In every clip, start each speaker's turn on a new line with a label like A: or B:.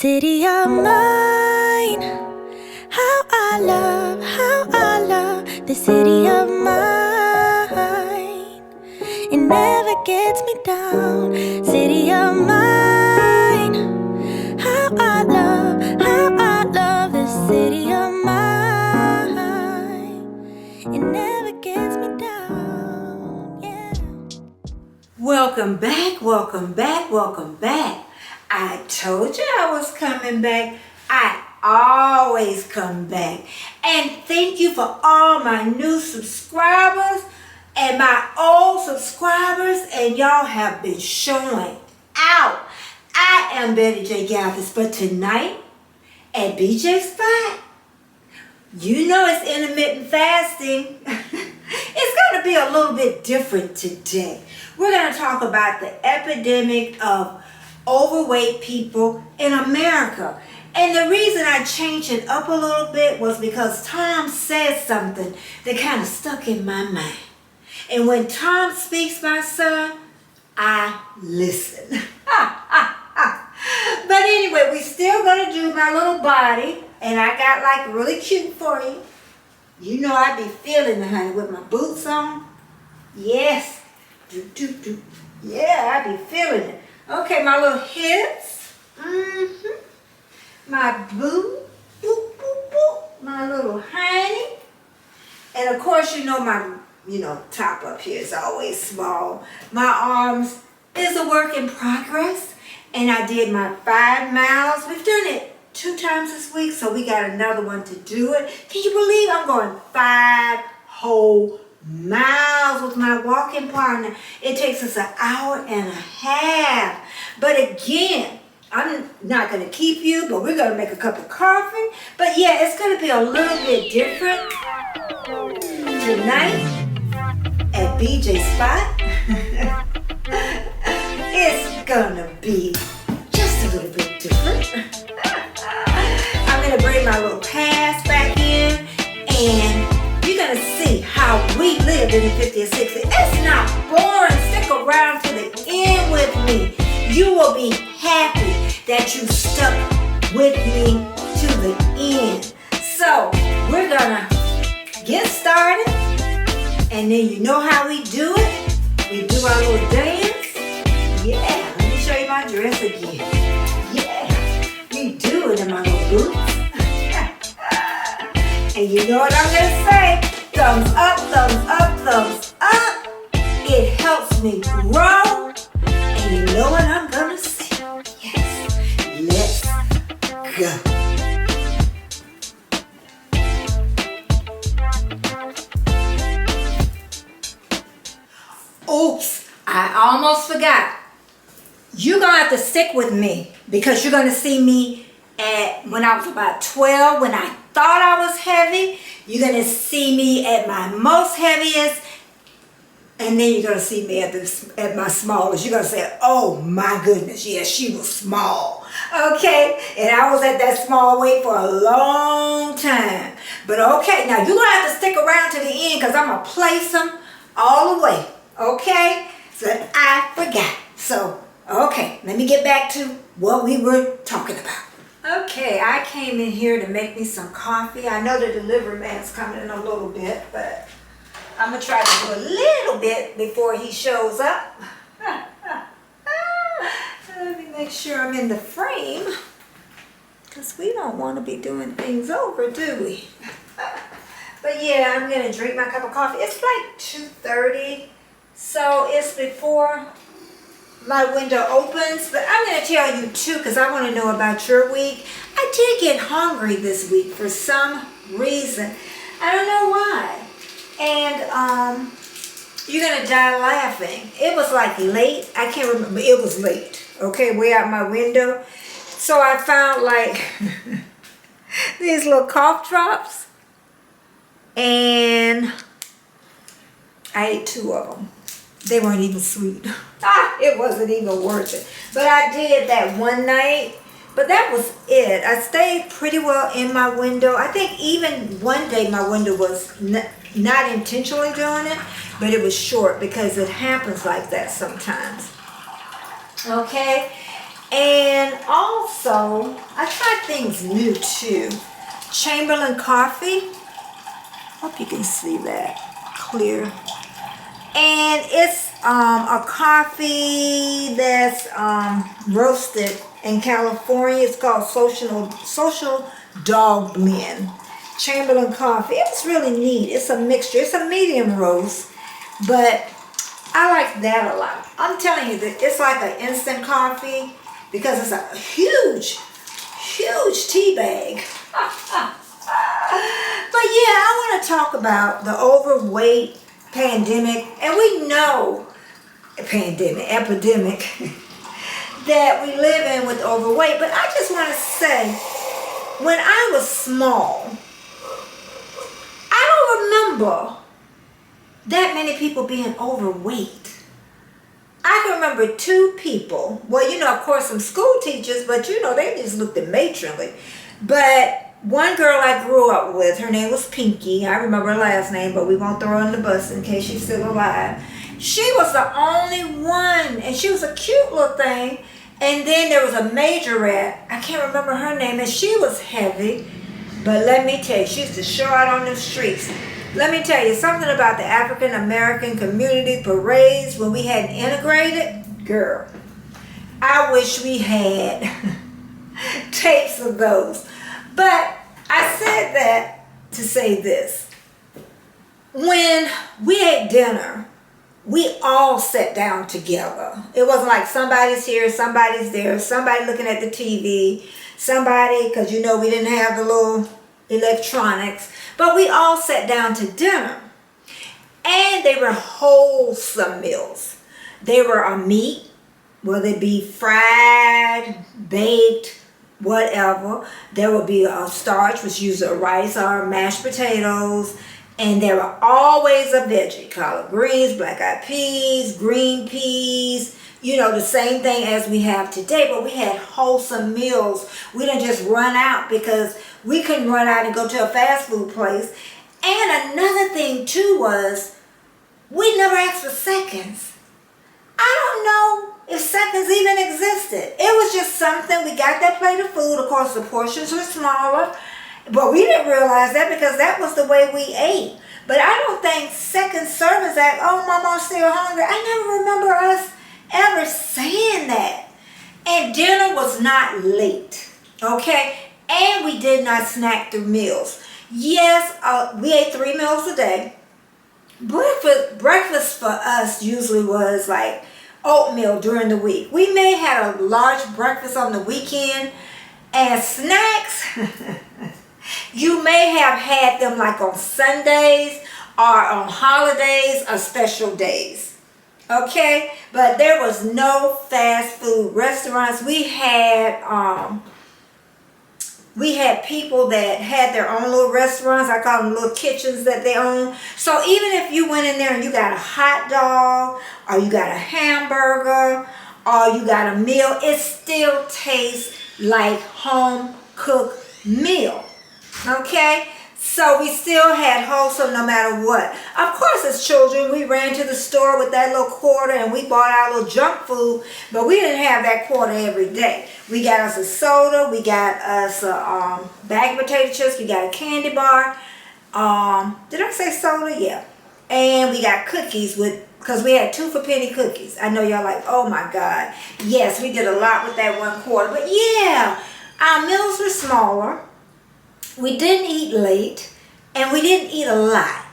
A: City of mine, how I love the city of mine. It never gets me down. City of mine, how I love the city of mine. It never gets me down, yeah.
B: Welcome back, welcome back, welcome back. I told you I was coming back. I always come back. And thank you for all my new subscribers and my old subscribers. And y'all have been showing out. I am Betty J. Gathers, but tonight at BJ Spot, you know it's intermittent fasting. It's going to be a little bit different today. We're going to talk about the epidemic of overweight people in America. And the reason I changed it up a little bit was because Tom said something that kind of stuck in my mind. And when Tom speaks, my son, I listen. But anyway, we still gonna do my little body, and I got like really cute for you. You know I be feeling it, honey, with my boots on. Yes. Yeah, I be feeling it. Okay, my little hips. My boot. Boop, boop, boop. My little honey. And of course, you know my, top up here is always small. My arms is a work in progress. And I did my 5 miles. We've done it 2 times this week, so we got another one to do it. Can you believe I'm going 5 whole miles with my walking partner? It takes us an hour and a half. But again, I'm not going to keep you, but we're going to make a cup of coffee. But yeah, it's going to be a little bit different tonight at BJ Spot. It's going to be just a little bit different. I'm going to bring my little pass back in, and you're going to see how we lived in the 50s and 60s. It's not boring. Stick around to the end with me. You will be happy that you stuck with me to the end. So we're gonna get started, and then you know how we do it. We do our little dance. Yeah, let me show you my dress again. Yeah, we do it in my little boots. And you know what I'm gonna say? Thumbs up, thumbs up, thumbs up. It helps me grow. And you know what I'm gonna say? Yes, let's go. Oops, I almost forgot. You're gonna have to stick with me because you're gonna see me when I was about 12, when I thought I was heavy. You're gonna see me at my most heaviest. And then you're going to see me at my smallest. You're going to say, oh my goodness, yeah, she was small. Okay? And I was at that small weight for a long time. But okay, now you're going to have to stick around to the end because I'm going to place them all the way. Okay? So I forgot. So, okay, let me get back to what we were talking about. Okay, I came in here to make me some coffee. I know the delivery man's coming in a little bit, but I'm going to try to do a little bit before he shows up. Let me make sure I'm in the frame, because we don't want to be doing things over, do we? But yeah, I'm going to drink my cup of coffee. It's like 2:30, so it's before my window opens. But I'm going to tell you too, because I want to know about your week. I did get hungry this week for some reason. I don't know why. And you're going to die laughing. It was like late. I can't remember. It was late. Okay, way out my window. So I found like these little cough drops. And I ate 2 of them. They weren't even sweet. It wasn't even worth it. But I did that one night. But that was it. I stayed pretty well in my window. I think even one day my window was not intentionally doing it, but it was short because it happens like that sometimes. Okay? And also, I tried things new too. Chamberlain coffee. Hope you can see that clear. And it's a coffee that's roasted in California. It's called Social Dog Blend. Chamberlain coffee. It's really neat. It's a mixture. It's a medium roast, but I like that a lot. I'm telling you that it's like an instant coffee because it's a huge, huge tea bag. But yeah, I want to talk about the overweight pandemic, and we know epidemic that we live in with overweight. But I just want to say, when I was small, I don't remember that many people being overweight. I can remember 2 people. Well, of course, some school teachers, but they just looked at matronly. But one girl I grew up with, her name was Pinky. I remember her last name, but we won't throw her on the bus in case she's still alive. She was the only one, and she was a cute little thing. And then there was a majorette. I can't remember her name, and she was heavy. But let me tell you, she used to show out on the streets. Let me tell you something about the African American community parades when we hadn't integrated. Girl, I wish we had tapes of those. But I said that to say this. When we ate dinner, we all sat down together. It wasn't like somebody's here, somebody's there, somebody looking at the TV, somebody, because we didn't have the little electronics, but we all sat down to dinner. And they were wholesome meals. They were a meat, whether it be fried, baked, whatever. There would be a starch, which usually rice or mashed potatoes. And there were always a veggie, collard greens, black-eyed peas, green peas, the same thing as we have today. But we had wholesome meals. We didn't just run out because we couldn't run out and go to a fast food place. And another thing too was we never asked for seconds. I don't know if seconds even existed. It was just something. We got that plate of food. Of course, the portions were smaller. But we didn't realize that because that was the way we ate. But I don't think second service act, oh, Mama's still hungry. I never remember us ever saying that. And dinner was not late, okay? And we did not snack through meals. Yes, we ate 3 meals a day. Breakfast for us usually was like oatmeal during the week. We may have a large breakfast on the weekend, and snacks, you may have had them like on Sundays or on holidays or special days. Okay? But there was no fast food restaurants. We had people that had their own little restaurants. I call them little kitchens that they own. So even if you went in there and you got a hot dog or you got a hamburger or you got a meal, it still tastes like home cooked meal. Okay? So we still had wholesome no matter what. Of course, as children, we ran to the store with that little quarter and we bought our little junk food, but we didn't have that quarter every day. We got us a soda, we got us a bag of potato chips, we got a candy bar. Did I say soda? Yeah. And we got cookies because we had 2 for penny cookies. I know y'all like, oh my God. Yes, we did a lot with that 1 quarter. But yeah, our meals were smaller. We didn't eat late, and we didn't eat a lot.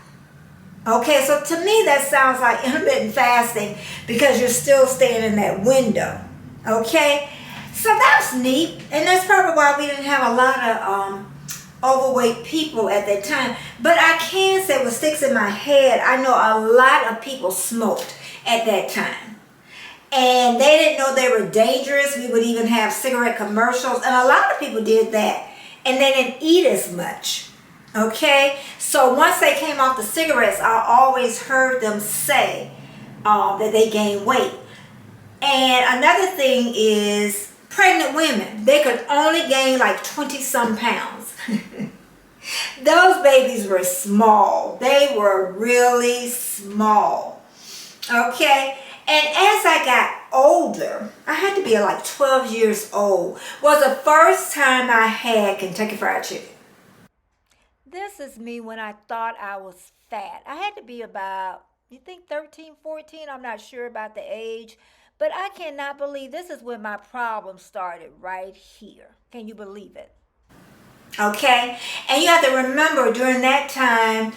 B: Okay, so to me that sounds like intermittent fasting because you're still staying in that window. Okay, so that's neat, and that's probably why we didn't have a lot of overweight people at that time. But I can say what sticks in my head, I know a lot of people smoked at that time. And they didn't know they were dangerous. We would even have cigarette commercials, and a lot of people did that. And they didn't eat as much, okay? So once they came off the cigarettes, I always heard them say that they gained weight. And another thing is pregnant women. They could only gain like 20-some pounds. Those babies were small. They were really small, okay? And as I got older, I had to be like 12 years old, was the first time I had Kentucky Fried Chicken.
A: This is me when I thought I was fat. I had to be about, you think 13, 14? I'm not sure about the age, but I cannot believe this is when my problem started right here. Can you believe it?
B: Okay? And you have to remember during that time,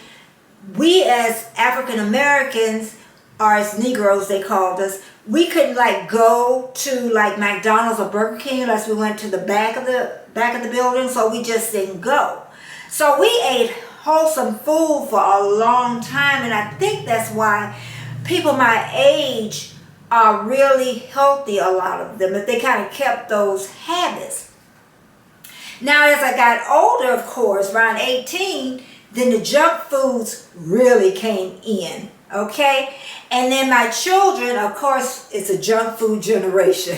B: we as African Americans, or as Negroes they called us, we couldn't like go to like McDonald's or Burger King unless we went to the back of the building, so we just didn't go. So we ate wholesome food for a long time, and I think that's why people my age are really healthy, a lot of them, if they kind of kept those habits. Now, as I got older, of course, around 18, then the junk foods really came in, okay? And then my children, of course, it's a junk food generation.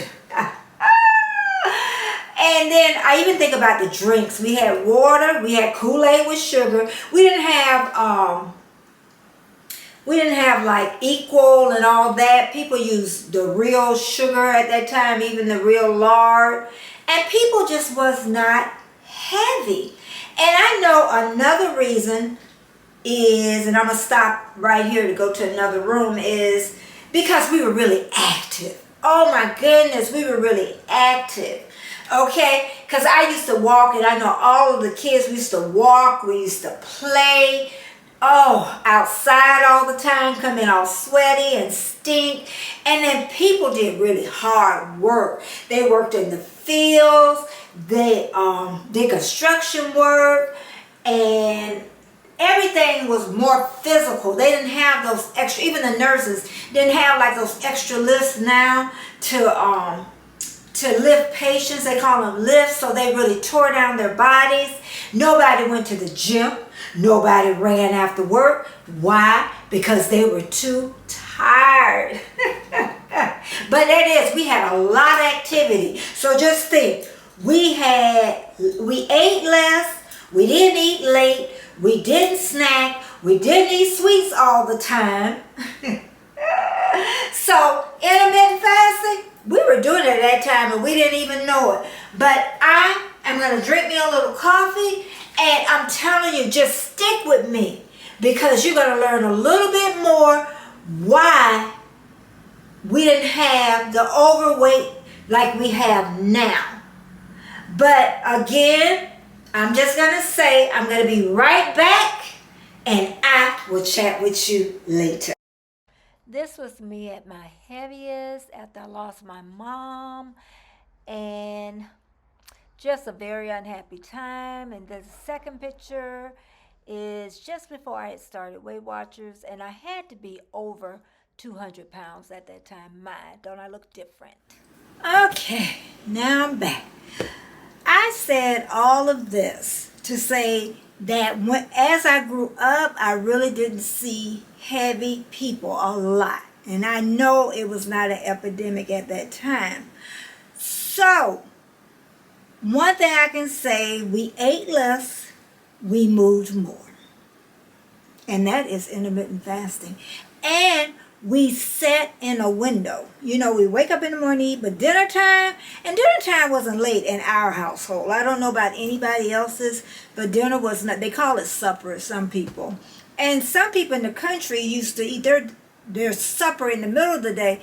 B: And then I even think about the drinks. We had water, we had Kool-Aid with sugar. We didn't have like Equal and all that. People used the real sugar at that time, even the real lard. And people just was not heavy. And I know another reason is, and I'm going to stop right here to go to another room, is because we were really active. Oh my goodness, we were really active. Okay, because I used to walk, and I know all of the kids, we used to walk, we used to play, outside all the time, come in all sweaty and stink. And then people did really hard work. They worked in the fields, they did construction work, and everything was more physical. They didn't have those extra, even the nurses didn't have like those extra lifts now to lift patients. They call them lifts. So they really tore down their bodies. Nobody went to the gym. Nobody ran after work. Why? Because they were too tired. But that is, we had a lot of activity. So just think, we ate less, we didn't eat late, we didn't snack, we didn't eat sweets all the time. So intermittent fasting, we were doing it at that time and we didn't even know it. But I am going to drink me a little coffee, and I'm telling you, just stick with me, because you're going to learn a little bit more why we didn't have the overweight like we have now. But again, I'm just going to say I'm going to be right back, and I will chat with you later. This was me at my heaviest after I lost my mom, and just a very unhappy time. And the second picture is just before I had started Weight Watchers, and I had to be over 200 pounds at that time. Don't I look different? Okay, now I'm back. I said all of this to say that as I grew up, I really didn't see heavy people a lot. And I know it was not an epidemic at that time. So, one thing I can say, we ate less, we moved more. And that is intermittent fasting. And we sat in a window. You know, we wake up in the morning, but dinner time, and dinner time wasn't late in our household. I don't know about anybody else's, but dinner was not, they call it supper, some people. And some people in the country used to eat their supper in the middle of the day,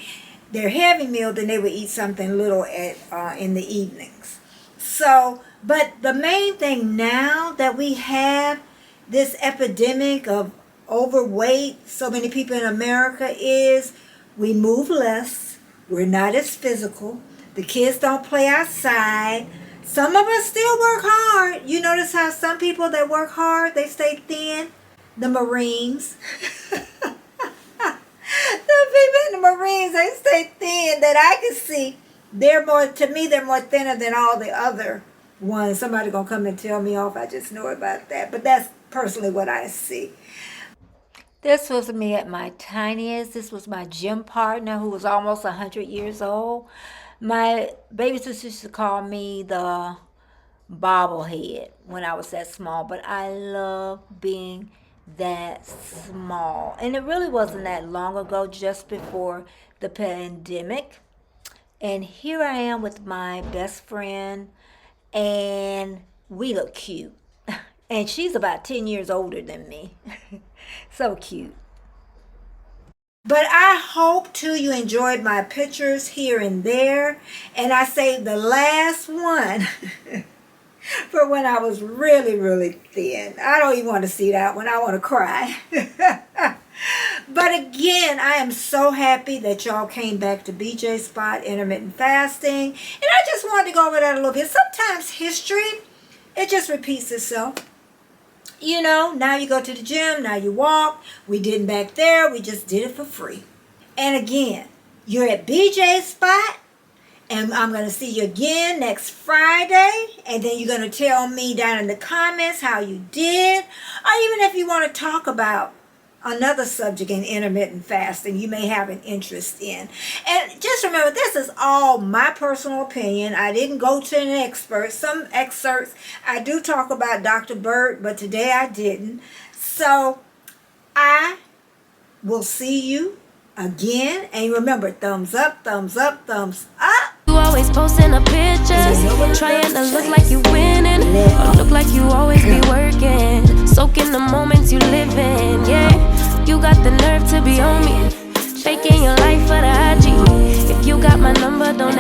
B: their heavy meal, then they would eat something little in the evenings. So, but the main thing now that we have this epidemic of overweight, so many people in America, is we move less, we're not as physical, the kids don't play outside, some of us still work hard. You notice how some people that work hard, they stay thin? The Marines. The people in the Marines, they stay thin, that I can see. They're more thinner than all the other ones. Somebody gonna come and tell me off, I just know about that, but that's personally what I see. This was me at my tiniest. This was my gym partner who was almost 100 years old. My baby sister used to call me the bobblehead when I was that small, but I love being that small. And it really wasn't that long ago, just before
A: the pandemic. And here I am with my best friend, and we look cute. And she's about 10 years older than me. So cute. But I hope too you enjoyed my pictures here and there. And I saved the last one for when I was really, really thin. I don't even want to see that one. I want to cry. But again, I am so happy that y'all came back to BJ Spot Intermittent Fasting. And I just wanted to go over that a little bit. Sometimes history, it just repeats itself. You know, now you go to the gym, now you walk. We didn't back there, we just did it for free. And again, you're at BJ Spot, and I'm going to see you again next Friday. And then you're going to tell me down in the comments how you did. Or even if you want to talk about another subject in intermittent fasting you may have an interest in. And just remember, this is all my personal opinion. I didn't go to an expert. Some excerpts I do talk about Dr. Bird, but today I didn't. So I will see you again. And remember, thumbs up, thumbs up, thumbs up.
C: You always posting the pictures, trying to look like you winning, or look like you always be working, soaking the moments you live in, yeah. You got the nerve to be on me, faking your life for the IG. If you got my number, don't